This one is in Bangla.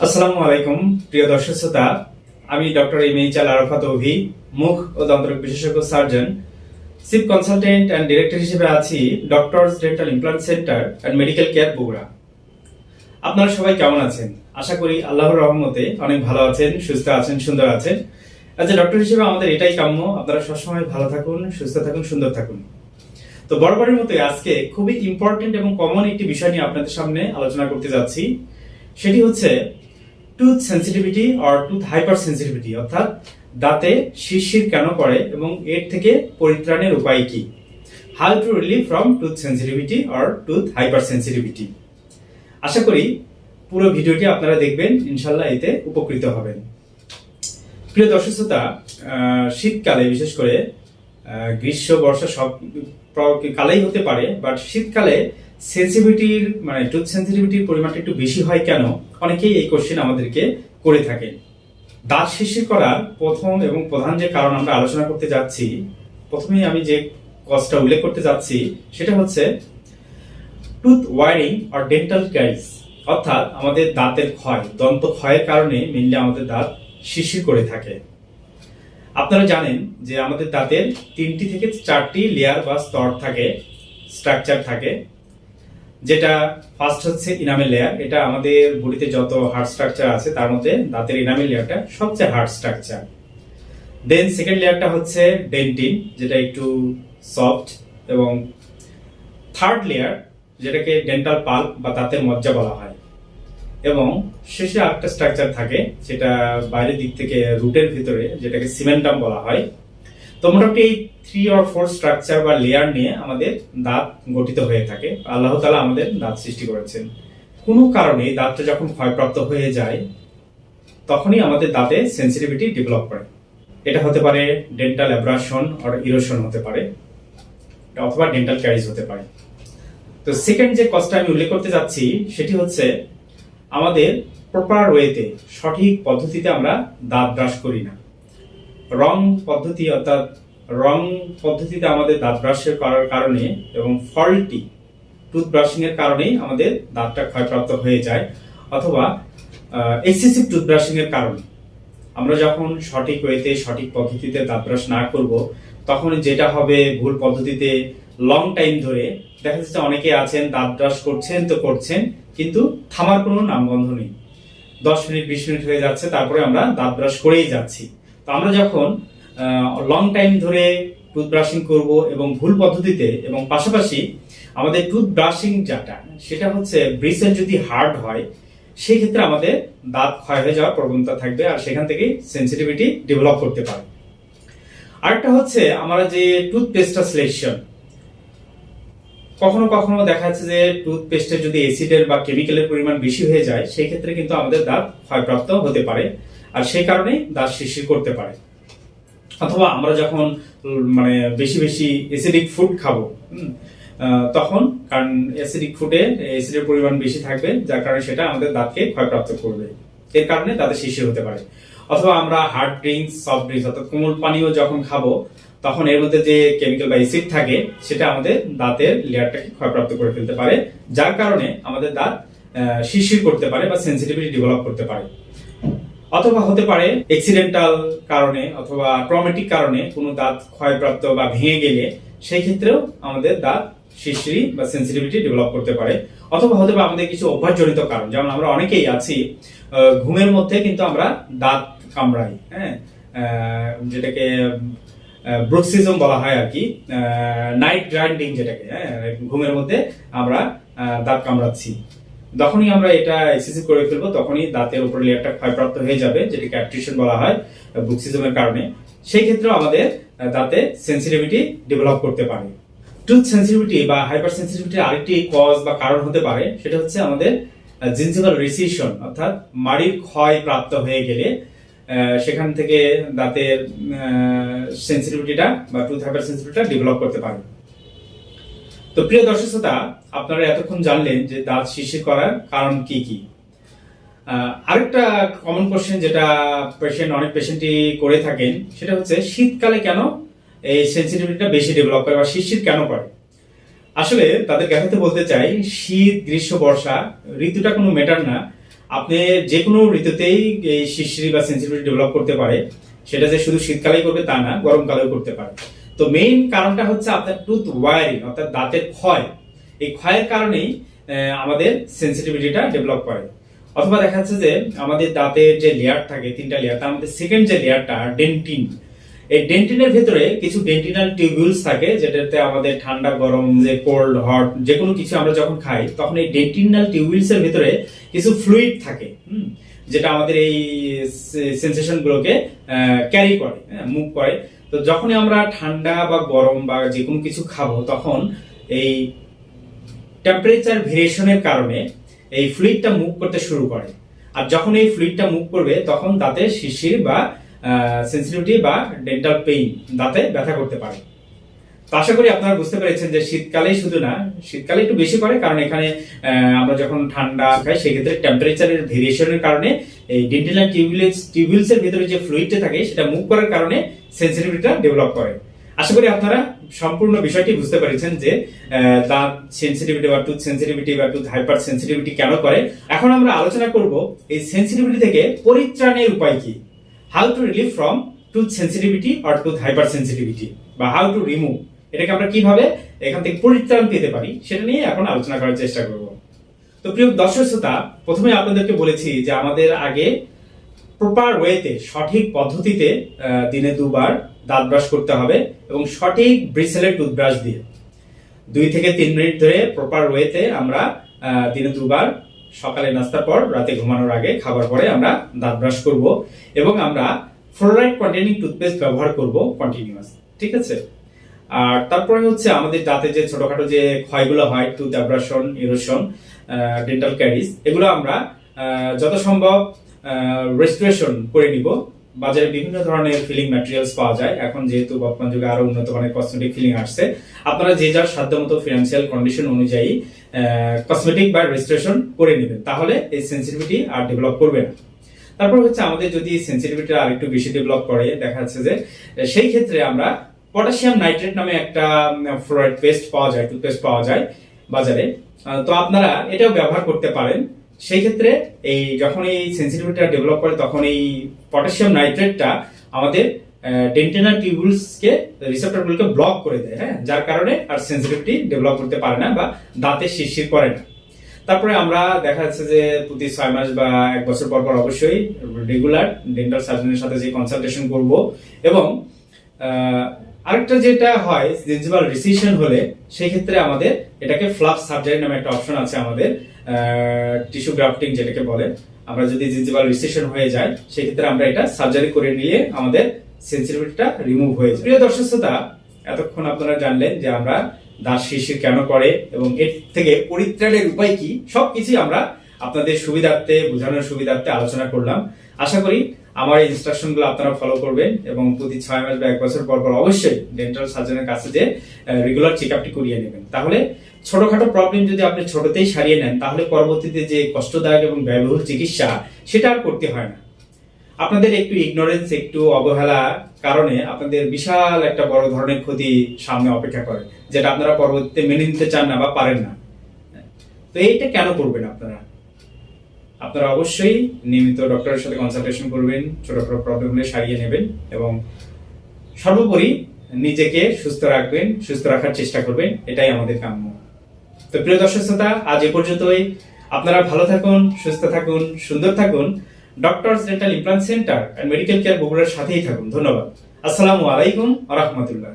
আসসালামু আলাইকুম প্রিয় দর্শক শ্রোতা, আমি ডক্টর এম.এইচ.এল. আরাফাত অভি, মুখ ও দন্তরোগ বিশেষজ্ঞ surgeon, chief consultant and director হিসেবে আছি doctors dental implant centre and medical care Bogura. আপনারা সবাই কেমন আছেন? আশা করি আল্লাহর রহমতে অনেক ভালো আছেন, সুস্থ আছেন, সুন্দর আছেন। অ্যাজ এ ডক্টর হিসেবে আমাদের এটাই কাম্য, আপনারা সবসময় ভালো থাকুন, সুস্থ থাকুন, সুন্দর থাকুন। তো বরাবরের মতো আজকে খুবই ইম্পর্টেন্ট এবং কমন একটি বিষয় নিয়ে আপনাদের সামনে আলোচনা করতে যাচ্ছি। সেটি হচ্ছে tooth sensitivity or tooth hyper sensitivity, অর্থাৎ দাঁতে শিরশির কেন করে এবং এর থেকে পরিত্রাণের উপায় কি। How to relieve from tooth sensitivity or tooth hyper sensitivity. আশা করি পুরো ভিডিওটি আপনারা দেখবেন, ইনশাল্লাহ এতে উপকৃত হবেন। প্রিয় দর্শক শ্রোতা, শীতকালে বিশেষ করে গ্রীষ্ম বর্ষা সব কালেই হতে পারে, বাট শীতকালে সেন্সিটিভিটির টুথ সেন্সিটিভিটির পরিমাণটা একটু বেশি হয় কেন, অনেকেই এই কোশ্চেন আমাদেরকে করে থাকেন। দাঁত শিরশির করার প্রথম এবং প্রধান যে কারণ আমরা আলোচনা করতে যাচ্ছি, প্রথমেই আমি যে কজটা উল্লেখ করতে যাচ্ছি সেটা হচ্ছে tooth wearing or dental caries, অর্থাৎ আমাদের দাঁতের ক্ষয়, দন্ত ক্ষয়ের কারণে মেইনলি আমাদের দাঁত শিরশির করে থাকে। আপনারা জানেন যে আমাদের দাঁতের 3টি থেকে 4টি লেয়ার বা স্তর থাকে, স্ট্রাকচার থাকে, যেটা ফার্স্ট হচ্ছে ইনামেল লেয়ার। এটা আমাদের বডিতে যত হার্ড স্ট্রাকচার আছে তার মধ্যে দাঁতের ইনামেল লেয়ারটা সবচেয়ে হার্ড স্ট্রাকচার। দেন সেকেন্ড লেয়ারটা হচ্ছে ডেন্টিন, যেটা একটু সফট, এবং থার্ড লেয়ার যেটাকে ডেন্টাল পাল্প বা দাঁতের মজ্জা বলা হয়, এবং শেষে আরেকটা স্ট্রাকচার থাকে সেটা বাইরের দিক থেকে রুটের ভিতরে, যেটাকে সিমেন্টাম বলা হয়। তো মোটামুটি এই 3 or 4 স্ট্রাকচার বা লেয়ার নিয়ে আমাদের দাঁত গঠিত হয়ে থাকে। আল্লাহ তাআলা আমাদের দাঁত সৃষ্টি করেছেন। কোনো কারণে দাঁতটা যখন ক্ষয়প্রাপ্ত হয়ে যায় তখনই আমাদের দাঁতে সেন্সিটিভিটি ডেভেলপ করে। এটা হতে পারে ডেন্টাল অ্যাব্রাশন অর ইরোশন হতে পারে, অথবা ডেন্টাল ক্যারিজ হতে পারে। তো সেকেন্ড যে কজটা আমি উল্লেখ করতে যাচ্ছি সেটি হচ্ছে আমাদের প্রপার ওয়েতে, সঠিক পদ্ধতিতে আমরা দাঁত ব্রাশ করি না। রং পদ্ধতি, অর্থাৎ রং পদ্ধতিতে আমাদের দাঁত ব্রাশের করার কারণে এবং ফল্টি টুথ ব্রাশিং এর কারণেই আমাদের দাঁতটা ক্ষয়প্রাপ্ত হয়ে যায়, অথবা এক্সেসিভ টুথ ব্রাশিং এর কারণে। আমরা যখন সঠিক ওয়েতে, সঠিক পদ্ধতিতে দাঁত ব্রাশ না করব, তখন যেটা হবে, ভুল পদ্ধতিতে লং টাইম ধরে দেখা যাচ্ছে অনেকে আছেন দাঁত ব্রাশ করছেন তো করছেন, কিন্তু থামার কোনো নামগন্ধ নেই। 10 মিনিট 20 মিনিট হয়ে যাচ্ছে, তারপরে আমরা দাঁত ব্রাশ করেই যাচ্ছি। তো আমরা যখন লং টাইম ধরে টুথ ব্রাশিং করব এবং ভুল পদ্ধতিতে, এবং পাশাপাশি আমাদের টুথ ব্রাশিং যেটা সেটা হচ্ছে ব্রিসেল যদি হার্ড হয়, সেই ক্ষেত্রে আমাদের দাঁত ক্ষয় হয়ে যাওয়ার প্রবণতা থাকবে, আর সেখান থেকে সেন্সিটিভিটি ডেভেলপ করতে পারে। আরেকটা হচ্ছে আমরা যে টুথপেস্টটা সিলেকশন, কখনো কখনো দেখা যাচ্ছে যে টুথপেস্টে যদি অ্যাসিডের বা কেমিক্যালের পরিমাণ বেশি হয়ে যায়, সেই ক্ষেত্রে কিন্তু আমাদের দাঁত ক্ষয়প্রাপ্ত হতে পারে, আর সেই কারণেই দাঁত শিরশির করতে পারে। অথবা আমরা যখন বেশি বেশি অ্যাসিডিক ফুড খাবো, তখন, কারণ অ্যাসিডিক ফুডে অ্যাসিডের পরিমাণ বেশি থাকবে, যার কারণে সেটা আমাদের দাঁতকে ক্ষয়প্রাপ্ত করবে, এর কারণে দাঁতে শিরশির হতে পারে। অথবা আমরা হার্ড ড্রিঙ্কস, সফট ড্রিঙ্কস অর্থাৎ কোমল পানীয় যখন খাবো, তখন এর মধ্যে যে কেমিক্যাল বা অ্যাসিড থাকে সেটা আমাদের দাঁতের লেয়ারটাকে ক্ষয়প্রাপ্ত করে ফেলতে পারে, যার কারণে আমাদের দাঁত শিরশির করতে পারে বা সেন্সিটিভিটি ডেভেলপ করতে পারে। অথবা হতে পারে অ্যাক্সিডেন্টাল কারণে অথবা ট্রমেটিক কারণে কোনো দাঁত ক্ষয়প্রাপ্ত বা ভেঙে গেলে, সেই ক্ষেত্রেও আমাদের দাঁত শিরশিরি বা সেন্সিটিভিটি ডেভেলপ করতে পারে। অথবা হতে পারে আমাদের কিছু অভ্যাসজনিত কারণ, যেমন আমরা অনেকেই আছি ঘুমের মধ্যে কিন্তু আমরা দাঁত কামড়াই, যেটাকে ব্রুক্সিজম বলা হয় আর কি, নাইট গ্রাইন্ডিং যেটাকে, ঘুমের মধ্যে আমরা দাঁত কামড়াচ্ছি। যখনই আমরা এটা এক্সেসিভ করে ফেলবো, তখনই দাঁতের উপর লেয়ারটা ক্ষয়প্রাপ্ত হয়ে যাবে, যেটাকে অ্যাট্রিশন বলা হয় ব্রুক্সিজমের কারণে। সেই ক্ষেত্রে আমাদের দাঁতে সেন্সিটিভিটি ডেভেলপ করতে পারে। টুথ সেন্সিটিভিটি বা হাইপার সেন্সিটিভিটির আরেকটি কজ বা কারণ হতে পারে, সেটা হচ্ছে আমাদের জিনজিভাল রিসিশন, অর্থাৎ মাড়ির ক্ষয় প্রাপ্ত হয়ে গেলে সেখান থেকে দাঁতের সেন্সিটিভিটিটা বা টুথ হাইপার সেন্সিটিভিটিটা ডেভেলপ করতে পারে। তো প্রিয় দর্শক শ্রোতা, আপনারা এতক্ষণ জানলেন যে দাঁত শিরশির করার কারণ কি কি। আরেকটা কমন কোশ্চেন যেটা অনেক পেশেন্টই করে থাকেন, সেটা হচ্ছে শীতকালে কেন এই সেন্সিটিভিটিটা বেশি ডেভেলপ করে বা শিরশির কেন করে। আসলে তাদের দেখাতে বলতে চাই, শীত, গ্রীষ্ম, বর্ষা ঋতুটা কোনো ম্যাটার না, আপনি যে কোনো ঋতুতেই এই শিরশিরি বা সেন্সিটিভিটি ডেভেলপ করতে পারে, সেটা যে শুধু শীতকালেই করবে তা না, গরমকালেও করতে পারে। তো মেইন কারণটা হচ্ছে আপনার টুথ ওয়ারিং অর্থাৎ দাঁতের ক্ষয়। এই ক্ষয়ের কারণেই আমাদের সেন্সিটিভিটিটা ডেভেলপ করে। অথবা দেখা যাচ্ছে যে আমাদের দাঁতের যে লেয়ার থাকে, 3টা লেয়ার, তার মধ্যে সেকেন্ড যে লেয়ারটা ডেন্টিন, এই ডেন্টিনের ভেতরে কিছু ডেন্টিনাল টিউবিউলস থাকে, যেটাতে আমাদের ঠান্ডা গরম, যে কোল্ড হট যে কোনো কিছু আমরা যখন খাই তখন এই ডেন্টিনাল টিউবিউলস এর ভেতরে কিছু ফ্লুইড থাকে, যেটা আমাদের এই সেন্সেশন গুলোকে ক্যারি করে, মুভ করে। তো যখনই আমরা ঠান্ডা বা গরম বা যে কোনো কিছু খাবো, তখন এই টেম্পারেচার ভেরিয়েশনের কারণে এই ফ্লুইডটা মুভ করতে শুরু করে। আর যখন এই ফ্লুইডটা মুভ করবে, তখন দাঁতে শিরশির বা সেন্সিটিভিটি বা ডেন্টাল পেইন, দাঁতে ব্যথা করতে পারে। তো আশা করি আপনারা বুঝতে পেরেছেন যে শীতকালেই শুধু না, শীতকালে একটু বেশি করে, কারণ এখানে আমরা যখন ঠান্ডা খাই সেক্ষেত্রে টেম্পারেচারের ভেরিয়েশনের কারণে এই ডেন্টাল টিউবিউলস এর ভিতরে যে ফ্লুইডটা থাকে সেটা মুভ করার কারণে সেন্সিটিভিটিটা ডেভেলপ করে। আশা করি আপনারা সম্পূর্ণ বিষয়টি বুঝতে পেরেছেন যে দাঁত সেন্সিটিভিটি বা টুথ সেন্সিটিভিটি বা টুথ হাইপার সেন্সিটিভিটি কেন করে। এখন আমরা আলোচনা করব এই সেন্সিটিভিটি থেকে পরিত্রাণের উপায় কি, how to relieve from tooth sensitivity or tooth hyper sensitivity, বা হাউ টু রিমুভ, এটাকে আমরা কিভাবে এখান থেকে পরিত্রাণ পেতে পারি সেটা নিয়ে এখন আলোচনা করার চেষ্টা করব। তো প্রিয় দর্শক শ্রোতা, প্রথমে আপনাদেরকে বলেছি যে আমাদের আগে প্রপার ওয়েতে, সঠিক পদ্ধতিতে দিনে 2বার দাঁত ব্রাশ করতে হবে, এবং সঠিক ব্রিসেলের টুথব্রাশ দিয়ে 2 থেকে 3 মিনিট ধরে প্রপার ওয়েতে আমরা দিনে 2বার, সকালে নাস্তার পর, রাতে ঘুমানোর আগে, খাবার পরে আমরা দাঁত ব্রাশ করব, এবং আমরা ফ্লোরাইড কন্টেনিং টুথপেস্ট ব্যবহার করব কন্টিনিউয়াস, ঠিক আছে। আর তারপরে হচ্ছে আমাদের দাঁতে যে ছোটখাটো যে ক্ষয়গুলো হয়, টুথ অ্যাব্রাশন, ইরোশন, ডেন্টাল ক্যারিজ, এগুলো আমরা যত সম্ভব রেস্টোরেশন করে নিব। বাজারে বিভিন্ন ধরনের ফিলিং ম্যাটেরিয়ালস পাওয়া যায় এখন, যেহেতু বর্তমান যুগে আরো উন্নত মানের কসমেটিক ফিলিং আসছে। আপনারা যে যার সাধ্যমতো ফিনান্সিয়াল কন্ডিশন অনুযায়ী কসমেটিক বা রেস্টোরেশন করে নেবেন, তাহলে এই সেন্সিটিভিটি আর ডেভেলপ করবে না। তারপর হচ্ছে আমাদের যদি সেন্সিটিভিটি আর একটু বেশি ডেভেলপ করে, দেখা যাচ্ছে যে সেই ক্ষেত্রে আমরা পটাশিয়াম নাইট্রেট নামে একটা ফ্লোরাইড পেস্ট পাওয়া যায়, টুথপেস্ট পাওয়া যায় বাজারে। তো আপনারা এটাও ব্যবহার করতে পারেন। সেই ক্ষেত্রে এই যখন এই সেন্সিটিভিটিটা ডেভেলপ করে, তখন এই পটাশিয়াম নাইট্রেটটা আমাদের ডেন্টাল টিউবিউলসকে, রিসেপ্টরগুলোকে ব্লক করে দেয়, যার কারণে আর সেন্সিটিভিটি ডেভেলপ করতে পারে না বা দাঁতে শিরশির করে না। তারপরে আমরা দেখা যাচ্ছে যে প্রতি 6 মাস বা 1 বছর পর পর অবশ্যই রেগুলার ডেন্টাল সার্জনের সাথে যে কনসালটেশন করব। এবং আরেকটা যেটা হয়, জিঞ্জিভাল রিসিশন হলে সেই ক্ষেত্রে আমাদের এটাকে ফ্লাপ সার্জারি নামে একটা অপশন আছে আমাদের, টিস্যু গ্রাফটিং যেটাকে বলে। আমরা যদি জিঞ্জিভাল রিসিশন হয়ে যায়, সেই ক্ষেত্রে আমরা এটা সার্জারি করে নিলে আমাদের সেন্সিটিভিটিটা রিমুভ হয়ে যায়। প্রিয় দর্শক শ্রোতা, এতক্ষণ আপনারা জানলেন যে আমরা দাঁত শিরশির কেন করে এবং এর থেকে পরিত্রাণের উপায় কি, সবকিছু আমরা আপনাদের সুবিধার্থে, বোঝানোর সুবিধার্থে আলোচনা করলাম। আশা করি আমার এই ইনস্ট্রাকশন গুলো আপনারা ফলো করবেন, এবং প্রতি 6 মাস বা 1 বছর পর পর অবশ্যই ডেন্টাল সার্জনের কাছে যে রেগুলার চেক আপটি করিয়ে নেবেন। তাহলে ছোটখাটো প্রবলেম যদি আপনি ছোটতেই সারিয়ে নেন, তাহলে পরবর্তীতে যে কষ্টদায়ক এবং ব্যয়বহুল চিকিৎসা, সেটা আর করতে হয় না। আপনাদের একটু ইগনোরেন্স, একটু অবহেলা কারণে আপনাদের বিশাল একটা বড় ধরনের ক্ষতি সামনে অপেক্ষা করে, যেটা আপনারা পরবর্তীতে মেনে নিতে চান না বা পারেন না। তো এইটা কেন করবেন আপনারা? আপনারা অবশ্যই নিয়মিত ডক্টরের সাথে কনসালটেশন করবেন, ছোটখাটো প্রবলেমগুলো সারিয়ে নেবেন, এবং সর্বোপরি নিজেকে সুস্থ রাখবেন, সুস্থ রাখার চেষ্টা করবেন, এটাই আমাদের কাম্য। তো প্রিয় দর্শক শ্রোতা, আজ এ পর্যন্তই। আপনারা ভালো থাকুন, সুস্থ থাকুন, সুন্দর থাকুন। Doctors dental implant centre and medical care বগুড়ার সাথেই থাকুন। ধন্যবাদ। আসসালামু আলাইকুম ওয়া রাহমাতুল্লাহ।